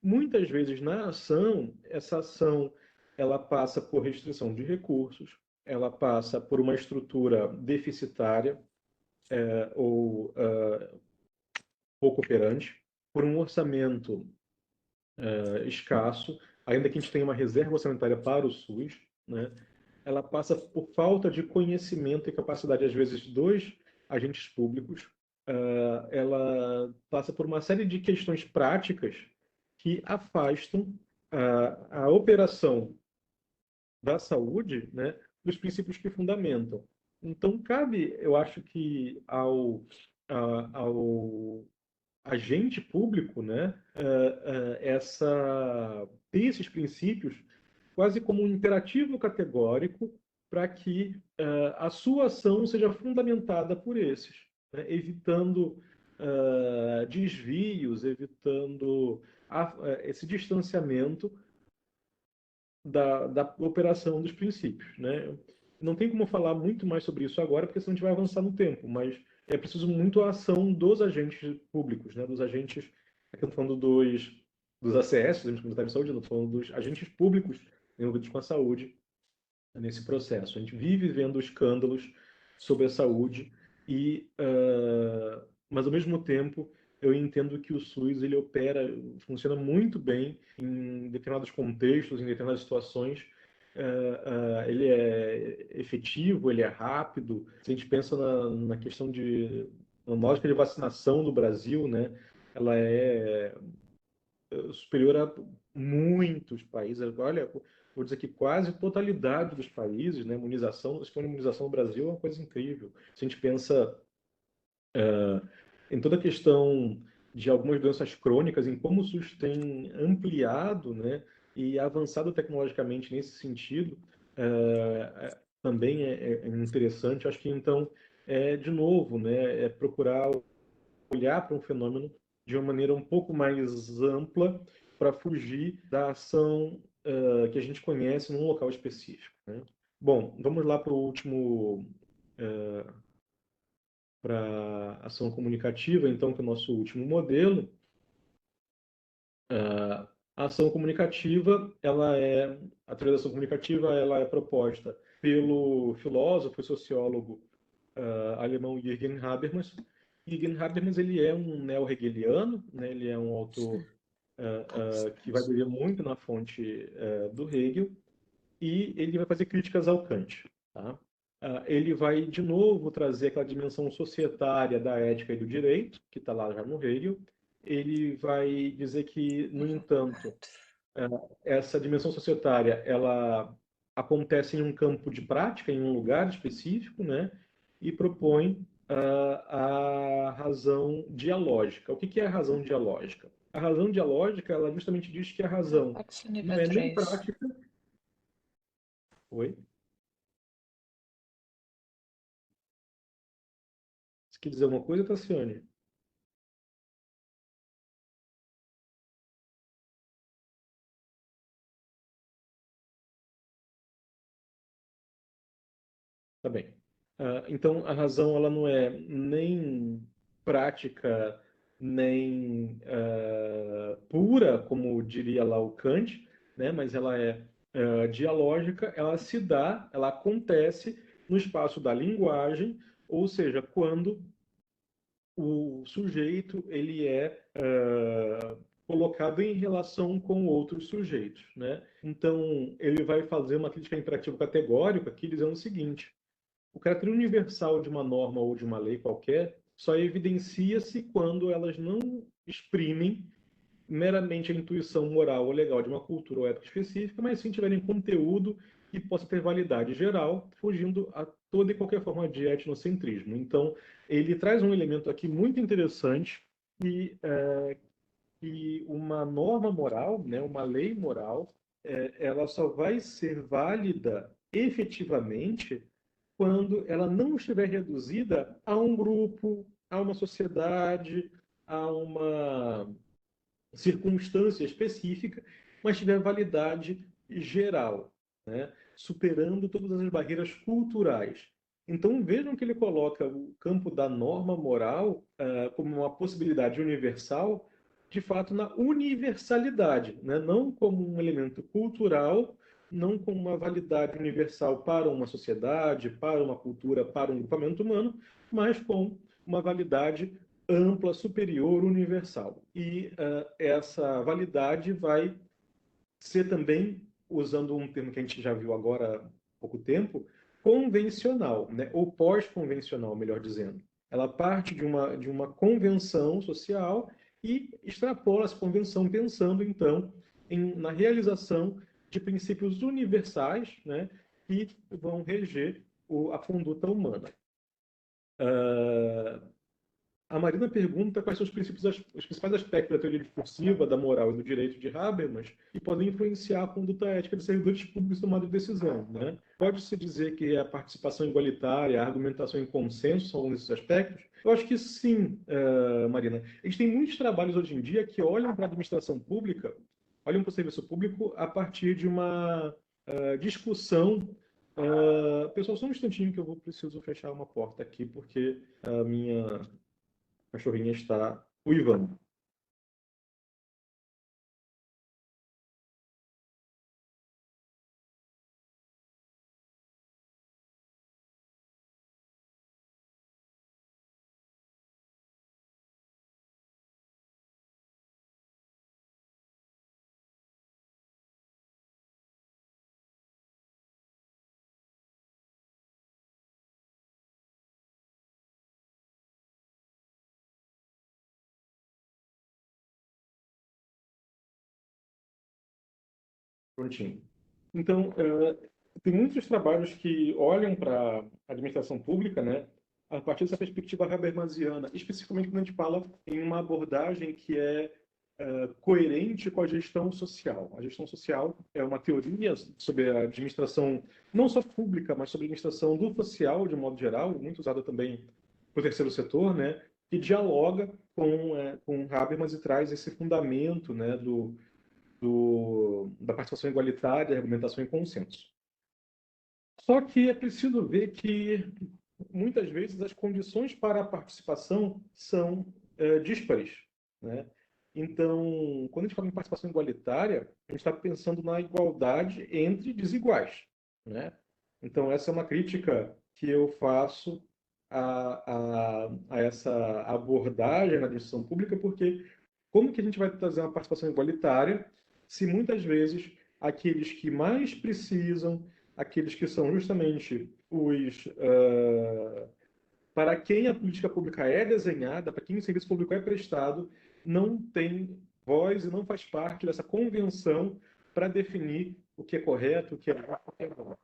Muitas vezes na ação, essa ação ela passa por restrição de recursos, ela passa por uma estrutura deficitária ou pouco operante, por um orçamento escasso, ainda que a gente tenha uma reserva orçamentária para o SUS, né? Ela passa por falta de conhecimento e capacidade, às vezes, dos agentes públicos. Ela passa por uma série de questões práticas que afastam a operação da saúde, né, dos princípios que fundamentam. Então, cabe, eu acho que ao agente público, né, ter esses princípios quase como um imperativo categórico para que a sua ação seja fundamentada por esses, né, evitando desvios, evitando esse distanciamento da operação dos princípios, né? Não tem como falar muito mais sobre isso agora, porque senão a gente vai avançar no tempo, mas é preciso muito a ação dos agentes públicos, né? Dos agentes, aqui eu estou falando dos ACS, dos agentes comunitários de saúde, eu estou falando dos agentes públicos envolvidos com a saúde nesse processo. A gente vive vendo escândalos sobre a saúde mas ao mesmo tempo eu entendo que o SUS ele funciona muito bem em determinados contextos, em determinadas situações. Ele é efetivo, ele é rápido. Se a gente pensa na questão na lógica de vacinação no Brasil, né, ela é superior a muitos países. Olha, vou dizer que quase totalidade dos países, né, imunização, o sistema de imunização no Brasil é uma coisa incrível. Se a gente pensa em toda a questão de algumas doenças crônicas, em como o SUS tem ampliado, né, e avançado tecnologicamente nesse sentido, também é interessante. Acho que então, de novo, né, é procurar olhar para um fenômeno de uma maneira um pouco mais ampla para fugir da ação que a gente conhece num local específico. Né? Bom, vamos lá para o último, para ação comunicativa, então, que é o nosso último modelo. A ação comunicativa, a teoria da ação comunicativa, ela é proposta pelo filósofo e sociólogo alemão Jürgen Habermas. Jürgen Habermas ele é um neo-hegeliano, né? Ele é um autor que vai beber muito na fonte do Hegel, e ele vai fazer críticas ao Kant. Tá? Ele vai, de novo, trazer aquela dimensão societária da ética e do direito, que está lá já no Hegel. Ele vai dizer que, no entanto, essa dimensão societária ela acontece em um campo de prática, em um lugar específico, né? E propõe a razão dialógica. O que é a razão dialógica? A razão dialógica, ela justamente diz que a razão Pax nível não é nem 3. prática. Oi? Você quer dizer alguma coisa, Tassiane? Tá bem. Então, a razão ela não é nem prática, nem pura, como diria lá o Kant, né? Mas ela é dialógica, ela se dá, ela acontece no espaço da linguagem, ou seja, quando o sujeito ele é colocado em relação com outros sujeitos, né? Então, ele vai fazer uma crítica imperativa categórica aqui dizendo o seguinte: o caráter universal de uma norma ou de uma lei qualquer só evidencia-se quando elas não exprimem meramente a intuição moral ou legal de uma cultura ou época específica, mas sim tiverem conteúdo que possa ter validade geral, fugindo a toda e qualquer forma de etnocentrismo. Então, ele traz um elemento aqui muito interessante que uma norma moral, né, uma lei moral, ela só vai ser válida efetivamente quando ela não estiver reduzida a um grupo, a uma sociedade, a uma circunstância específica, mas tiver validade geral, né? Superando todas as barreiras culturais. Então vejam que ele coloca o campo da norma moral como uma possibilidade universal, de fato na universalidade, né? Não como um elemento cultural, não como uma validade universal para uma sociedade, para uma cultura, para um grupamento humano, mas com uma validade ampla, superior, universal. E essa validade vai ser também, usando um termo que a gente já viu agora há pouco tempo, convencional, né? Ou pós-convencional, melhor dizendo. Ela parte de uma convenção social e extrapola essa convenção pensando, então, na realização de princípios universais, né, que vão reger a conduta humana. A Marina pergunta quais são os principais aspectos da teoria discursiva, da moral e do direito de Habermas que podem influenciar a conduta ética de servidores públicos tomada de decisão. Né? Pode-se dizer que a participação igualitária, a argumentação em consenso são alguns desses aspectos? Eu acho que sim, Marina. A gente tem muitos trabalhos hoje em dia que olham para a administração pública, olham para o serviço público a partir de uma discussão. Pessoal, só um instantinho que eu vou preciso fechar uma porta aqui, porque a minha cachorrinha está uivando. Prontinho. Então, tem muitos trabalhos que olham para a administração pública, né, a partir dessa perspectiva habermasiana, especificamente quando a gente fala em uma abordagem que é coerente com a gestão social. A gestão social é uma teoria sobre a administração, não só pública, mas sobre a administração do social, de um modo geral, muito usada também para o terceiro setor, né, que dialoga com Habermas e traz esse fundamento, né, da participação igualitária, argumentação e consenso. Só que é preciso ver que, muitas vezes, as condições para a participação são díspares. Né? Então, quando a gente fala em participação igualitária, a gente está pensando na igualdade entre desiguais. Né? Então, essa é uma crítica que eu faço a essa abordagem na decisão pública, porque Como que a gente vai trazer uma participação igualitária se muitas vezes aqueles que mais precisam, aqueles que são justamente os para quem a política pública é desenhada, para quem o serviço público é prestado, não tem voz e não faz parte dessa convenção para definir o que é correto, o que é justo, o que é bom.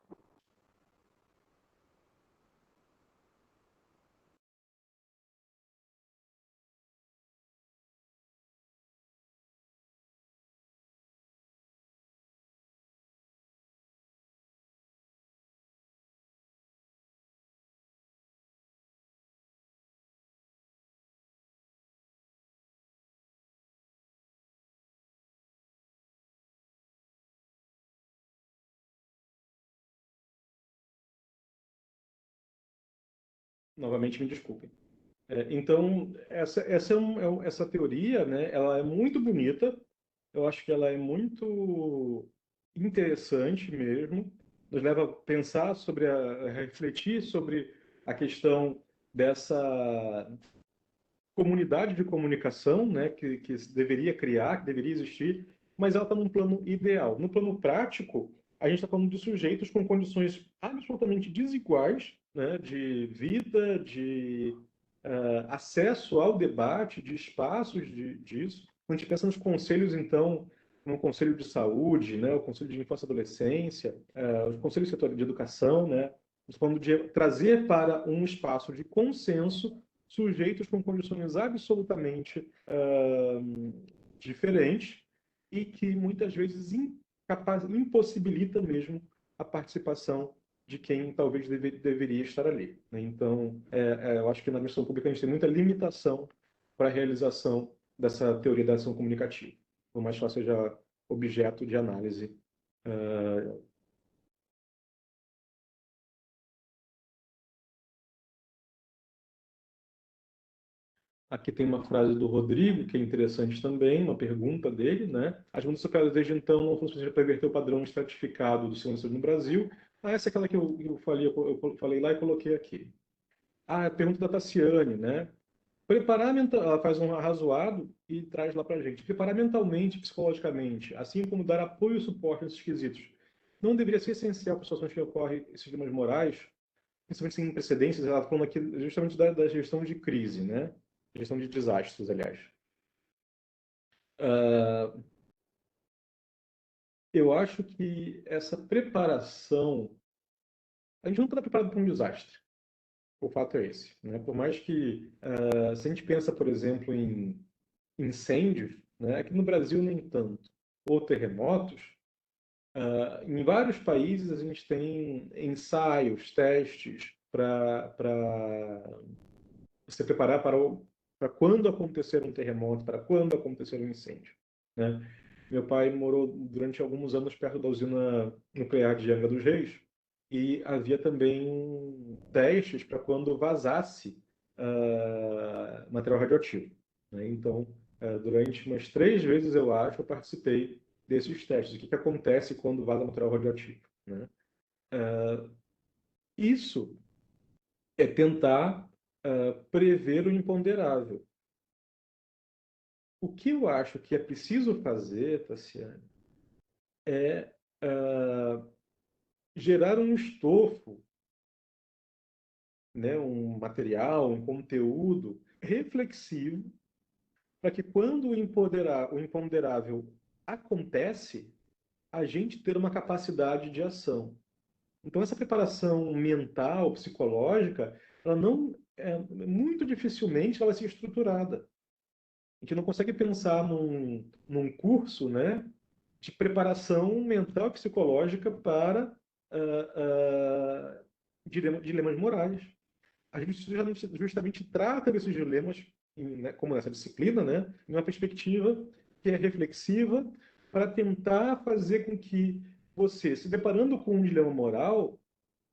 Novamente, me desculpem. Então, essa teoria, né, ela é muito bonita, eu acho que ela é muito interessante mesmo, nos leva a pensar sobre, a refletir sobre a questão dessa comunidade de comunicação, né, que se deveria criar, que deveria existir, mas ela está num plano ideal. No plano prático, a gente está falando de sujeitos com condições absolutamente desiguais, né, de vida, de acesso ao debate, de espaços disso. Quando a gente pensa nos conselhos, então, no Conselho de Saúde, né, o Conselho de Infância e Adolescência, os Conselhos de Educação, né, estamos falando de trazer para um espaço de consenso sujeitos com condições absolutamente diferentes e que muitas vezes impossibilita mesmo a participação de quem talvez deveria estar ali, né? Então, eu acho que na administração pública a gente tem muita limitação para a realização dessa teoria da ação comunicativa, por mais que ela seja objeto de análise. Uh, Aqui tem uma frase do Rodrigo, que é interessante também, uma pergunta dele, né? As mudanças operadas desde então não foram suficientes para reverter o padrão estratificado do segurança no Brasil. Essa é aquela que eu falei lá e coloquei aqui. A pergunta da Tassiane, né? Preparar mental, ela faz um arrazoado e traz lá para a gente. Preparar mentalmente, psicologicamente, assim como dar apoio e suporte nesses quesitos, não deveria ser essencial para situações que ocorrem esses dilemas morais, principalmente sem precedentes. Ela falando aqui justamente da gestão de crise, né? Gestão de desastres, aliás. Uh, eu acho que essa preparação. A gente nunca está preparado para um desastre. O fato é esse, né? Por mais que, se a gente pensa, por exemplo, em incêndios, né? Aqui no Brasil nem tanto, ou terremotos, em vários países a gente tem ensaios, testes para se preparar para quando acontecer um terremoto, para quando acontecer um incêndio, né? Meu pai morou durante alguns anos perto da usina nuclear de Angra dos Reis e havia também testes para quando vazasse material radioativo, né? Então, durante umas 3 vezes, eu acho, eu participei desses testes. O que acontece quando vaza material radioativo, né? Isso é tentar prever o imponderável. O que eu acho que é preciso fazer, Tassiane, é gerar um estofo, né, um material, um conteúdo reflexivo, para que quando o imponderável acontece, a gente ter uma capacidade de ação. Então, essa preparação mental, psicológica, ela não muito dificilmente ela vai ser estruturada. A gente não consegue pensar num curso, né, de preparação mental e psicológica para dilemas morais. A gente justamente trata desses dilemas, né, como nessa disciplina, né, em uma perspectiva que é reflexiva, para tentar fazer com que você, se deparando com um dilema moral,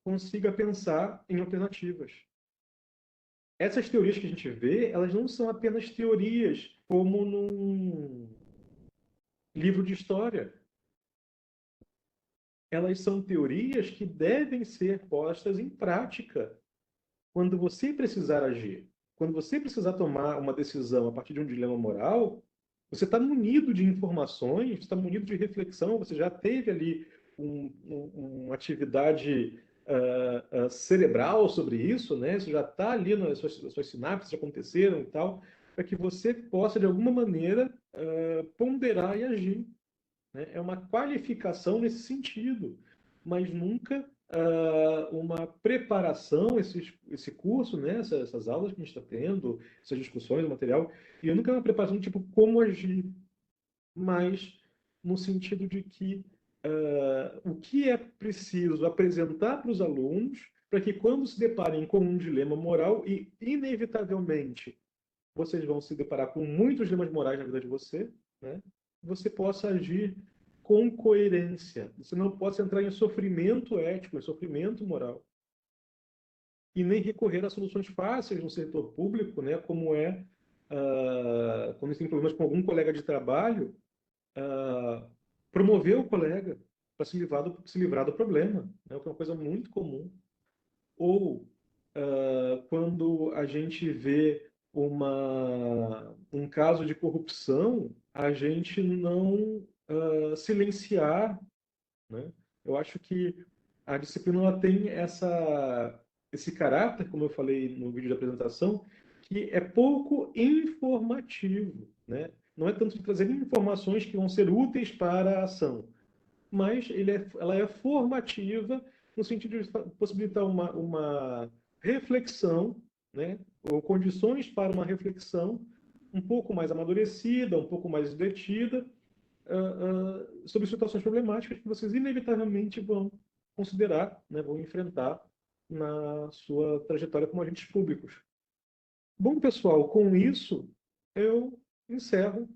consiga pensar em alternativas. Essas teorias que a gente vê, elas não são apenas teorias, como num livro de história. Elas são teorias que devem ser postas em prática quando você precisar agir. Quando você precisar tomar uma decisão a partir de um dilema moral, Você está munido de informações, você está munido de reflexão, você já teve ali uma atividade cerebral sobre isso, né? Isso já está ali, as suas sinapses já aconteceram e tal, para que você possa, de alguma maneira, ponderar e agir, né? É uma qualificação nesse sentido, mas nunca uma preparação, esse curso, né? Essas aulas que a gente está tendo, essas discussões, o material, e nunca é uma preparação tipo como agir, mas no sentido de que o que é preciso apresentar para os alunos para que quando se deparem com um dilema moral, e inevitavelmente vocês vão se deparar com muitos dilemas morais na vida de você, né? Você possa agir com coerência. Você não pode entrar em sofrimento ético, em sofrimento moral. E nem recorrer a soluções fáceis no setor público, né? Como é quando tem problemas com algum colega de trabalho, promover o colega para se livrar do problema, né? O que é uma coisa muito comum. Ou quando a gente vê um caso de corrupção, a gente não silenciar, né? Eu acho que a disciplina ela tem esse caráter, como eu falei no vídeo de apresentação, que é pouco informativo, né? Não é tanto de trazer informações que vão ser úteis para a ação, mas ela é formativa no sentido de possibilitar uma reflexão, né? Ou condições para uma reflexão um pouco mais amadurecida, um pouco mais detida, sobre situações problemáticas que vocês inevitavelmente vão considerar, né, vão enfrentar na sua trajetória como agentes públicos. Bom, pessoal, com isso eu encerro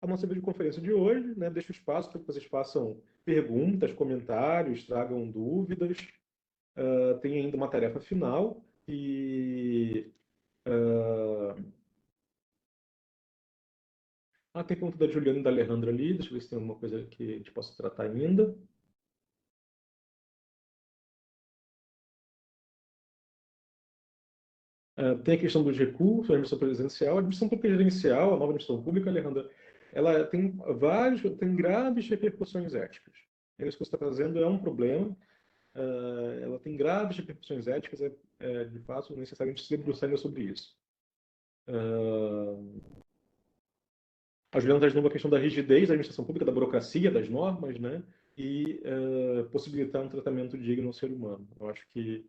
a nossa videoconferência de hoje, né? Deixo espaço para que vocês façam perguntas, comentários, tragam dúvidas. Tem ainda uma tarefa final e tem pergunta da Juliana e da Alejandra ali. Deixa eu ver se tem alguma coisa que a gente possa tratar ainda. Tem a questão dos recursos, a administração presidencial, a administração pública gerencial, a nova administração pública, Alejandra, ela tem graves repercussões éticas. Isso que você está trazendo é um problema, ela tem graves repercussões éticas, de fato necessário a gente se debruçar ainda sobre isso. A Juliana traz de novo a questão da rigidez da administração pública, da burocracia, das normas, né? E possibilitar um tratamento digno ao ser humano. Eu acho que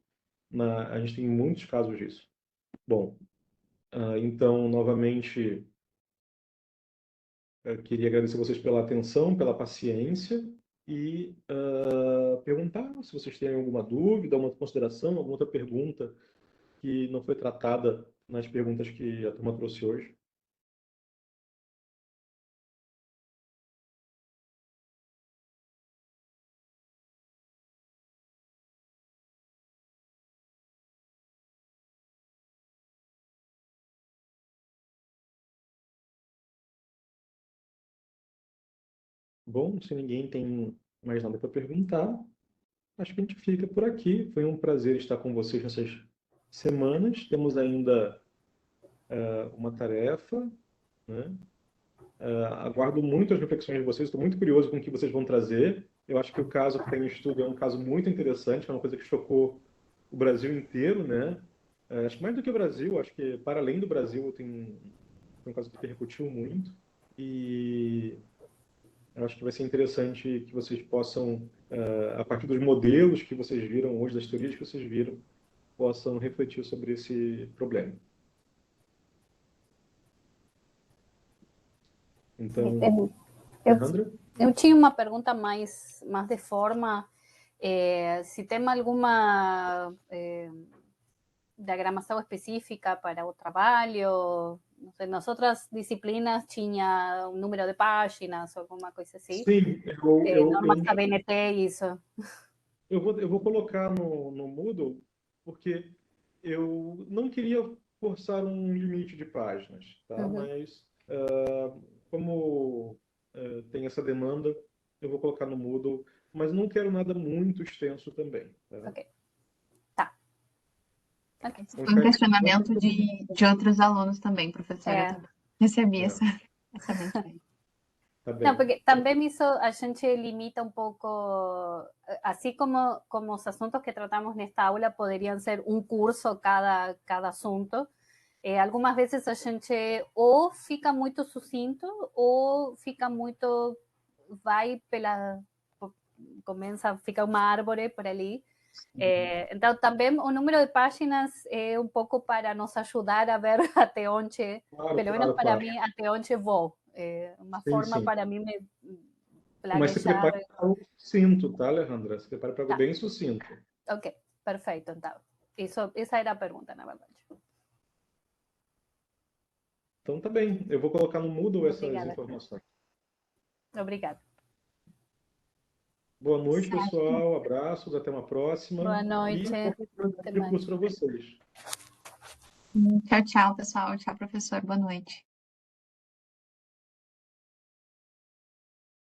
a gente tem muitos casos disso. Bom, então, novamente, eu queria agradecer vocês pela atenção, pela paciência e perguntar se vocês têm alguma dúvida, alguma consideração, alguma outra pergunta que não foi tratada nas perguntas que a turma trouxe hoje. Bom, se ninguém tem mais nada para perguntar, acho que a gente fica por aqui. Foi um prazer estar com vocês nessas semanas. Temos ainda uma tarefa, né? Aguardo muito as reflexões de vocês. Estou muito curioso com o que vocês vão trazer. Eu acho que o caso que tem em estudo é um caso muito interessante, é uma coisa que chocou o Brasil inteiro, né? Acho que mais do que o Brasil, acho que para além do Brasil foi um caso que repercutiu muito. E eu acho que vai ser interessante que vocês possam, a partir dos modelos que vocês viram hoje, das teorias que vocês viram, possam refletir sobre esse problema. Então, Eu, Alejandra? eu tinha uma pergunta mais de forma, se tem alguma diagramação específica para o trabalho, não sei, nas outras disciplinas tinha um número de páginas, alguma coisa assim? Sim, normas da BNT, isso. Eu vou colocar no Moodle, porque eu não queria forçar um limite de páginas, tá? Mas como tem essa demanda, eu vou colocar no Moodle, mas não quero nada muito extenso também. Tá? Ok. Tá. Okay. Foi um questionamento de outros alunos também, professora. Eu recebi essa. Excelente. Tá bem. Não, porque também isso a gente limita um pouco, assim como os assuntos que tratamos nesta aula poderiam ser um curso cada assunto, algumas vezes a gente ou fica muito sucinto ou fica muito, começa, fica uma árvore por ali. Então, também o número de páginas é um pouco para nos ajudar a ver até onde, Claro, pelo menos claro, para claro. mim, até onde vou. É uma Sim, forma sim. para mim me Mas se planejar. prepare para algo sucinto, tá, Alejandra? Se prepare para algo Tá. bem sucinto. Ok, perfeito, então. Essa era a pergunta, na verdade. Então tá bem. Eu vou colocar no Moodle essas Obrigada. informações. Obrigada. Boa noite, pessoal. Abraços, até uma próxima. Boa noite. E bom Até curso mais. para vocês. Tchau, tchau, pessoal. Tchau, professor. Boa noite.